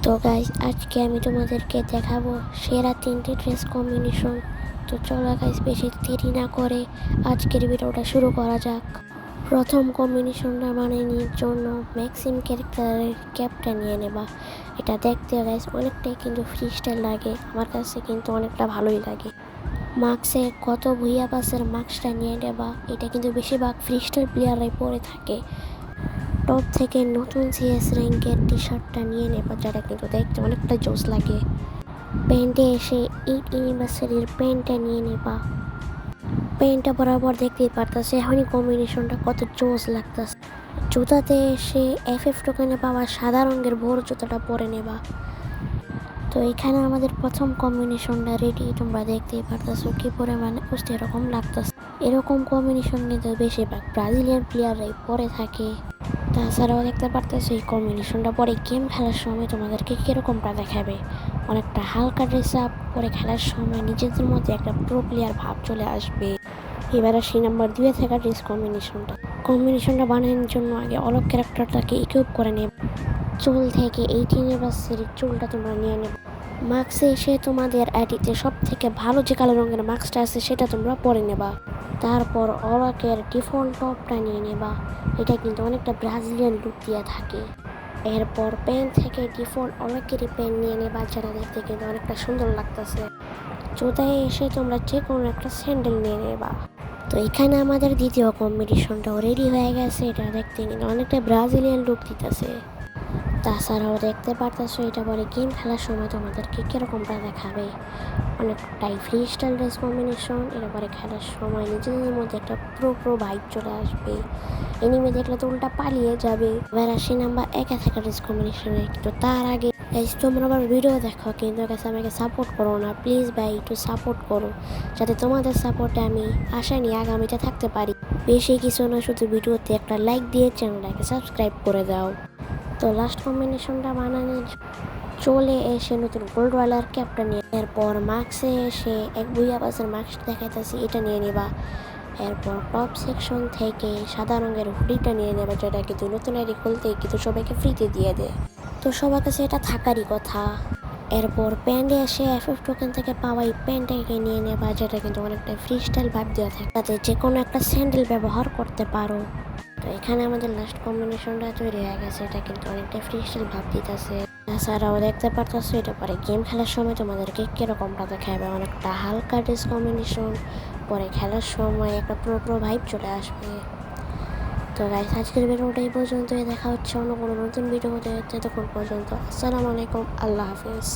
তো গাইস, আজকে আমি তোমাদেরকে দেখাবো সেরা 3টি ড্রেস কম্বিনেশন। তো চলো গাইস, বেশি দেরি না করে আজকের ভিডিওটা শুরু করা যাক। প্রথম কম্বিনেশনটা বানানোর জন্য ম্যাক্সিম ক্যারেক্টারের ক্যাপটা নিয়ে নেবা। এটা দেখতে গাইস অনেকটাই কিন্তু ফ্রি স্টাইল লাগে, আমার কাছে কিন্তু অনেকটা ভালোই লাগে। মাস্কে কত ভুইয়া পাসের মাস্কটা নিয়ে নেবা। এটা কিন্তু বেশিরভাগ ফ্রি স্টাইল প্লেয়াররাই পরে থাকে। টপ থেকে নতুন সিএস র্যাঙ্কের টি শার্টটা নিয়ে নেবা, যেটা কিন্তু দেখতে অনেকটা জোস লাগে। প্যান্টে এসে 8 অ্যানিভার্সারির প্যান্টটা নিয়ে নেবা। প্যান্টটা বরাবর দেখতেই পারতেছে এখনই কম্বিনেশনটা কত জোস লাগতেছে। জুতাতে এসে FF টোকেনে পাওয়া সাদা রঙের বড় জুতাটা পরে নেবা। তো এখানে আমাদের প্রথম কম্বিনেশনটা রেডি, তোমরা দেখতেই পারতেছো কি পরিমাণে বুঝতে এরকম লাগতেছে। এরকম কম্বিনেশন কিন্তু বেশিরভাগ ব্রাজিলিয়ান প্লেয়াররাই পরে থাকে। তাছাড়াও দেখতে পারতেছো এই কম্বিনেশনটা পরে গেম খেলার সময় তোমাদেরকে কীরকমটা দেখাবে। অনেকটা হালকা ড্রেস আপ পরে খেলার সময় নিজেদের মধ্যে একটা প্রো প্লেয়ার ভাব চলে আসবে। এবার আসি নাম্বার 2 থাকা ড্রেস কম্বিনেশনটা বানানোর জন্য আগে অলক ক্যারেক্টারটাকে ইকুইপ করে নেবে। চুল থেকে 18 অ্যানিভার্সারির চুলটা তোমরা নিয়ে নেবে। মাস্কে এসে তোমাদের আইডিতে সব থেকে ভালো যে কালো রঙের মাস্কটা আছে সেটা তোমরা পরে নেবা। তারপর অলকের ডিফল্ট টপটা নিয়ে নেবা। এটা কিন্তু অনেকটা ব্রাজিলিয়ান লুক দিয়ে থাকে। এরপর প্যান্ট থেকে ডিফল্ট অলকেরই প্যান্ট নিয়ে নেবা, যেটা দেখতে কিন্তু অনেকটা সুন্দর লাগতেছে। জুতায় এসে তোমরা যে কোনো একটা স্যান্ডেল নিয়ে নেবা। তো এখানে আমাদের দ্বিতীয় কম্বিনেশনটাও রেডি হয়ে গেছে। এটা দেখতে কিন্তু অনেকটা ব্রাজিলিয়ান লুক দিতেছে। তাছাড়াও দেখতে পারতেছো এটা পরে গেম খেলার সময় তোমাদেরকে কীরকমটা দেখাবে। অনেকটাই ফ্রি স্টাইল ড্রেস কম্বিনেশন। এরপরে খেলার সময় নিজেদের মধ্যে একটা প্রো ভাইব চলে আসবে। এনিমে দেখলে তো উল্টা পালিয়ে যাবে। এবার আসি নাম্বার 1 থাকা ড্রেস কম্বিনেশনে। কিন্তু তার আগে গাইস, তোমরা আবার ভিডিও দেখো কিন্তু গাইস আমাকে সাপোর্ট করো না, প্লিজ ভাই একটু সাপোর্ট করো, যাতে তোমাদের সাপোর্টে আমি আশা নিয়ে আগামীতে থাকতে পারি। বেশি কিছু না, শুধু ভিডিওতে একটা লাইক দিয়ে চ্যানেলটাকে সাবস্ক্রাইব করে দাও। তো লাস্ট কম্বিনেশনটা বানানোর চলে এসে নতুন গোল্ডওয়ালার ক্যাপটা নিয়ে, এরপর মাস্কে এসে এক বুইয়া বাসের মাস্ক দেখাইতেছি, এটা নিয়ে নেবা। এরপর টপ সেকশন থেকে সাদা রঙের হুডিটা নিয়ে নেবা, যেটা কিন্তু নতুন আইডি খুলতেই কিন্তু সবাইকে ফ্রিতে দিয়ে দেয়। তো সবার কাছে এটা থাকারই কথা। এরপর প্যান্টে এসে FF টোকেন থেকে পাওয়া এই প্যান্টটাকে নিয়ে নেবা, যেটা কিন্তু অনেকটা ফ্রি স্টাইল ভাব দেওয়া থাকে, তাতে যে কোনো একটা স্যান্ডেল ব্যবহার করতে পারো। তো এখানে আমাদের লাস্ট কম্বিনেশনটা তৈরি হয়ে গেছে। এটা কিন্তু অনেকটা ফ্রি স্টাইল ভাব দিতেছে। তাছাড়াও দেখতে পারতেছো এটা পরে গেম খেলার সময় তোমাদেরকে কীরকমটা দেখাবে। অনেকটা হালকা ড্রেস কম্বিনেশন, পরে খেলার সময় একটা প্রো ভাইব চলে আসবে। তো গাইস, আজকের ভিডিওটা এই পর্যন্তই। দেখা হচ্ছে অন্য কোনো নতুন ভিডিওতে। ততক্ষণ পর্যন্ত আসসালামু আলাইকুম, আল্লাহ হাফিজ।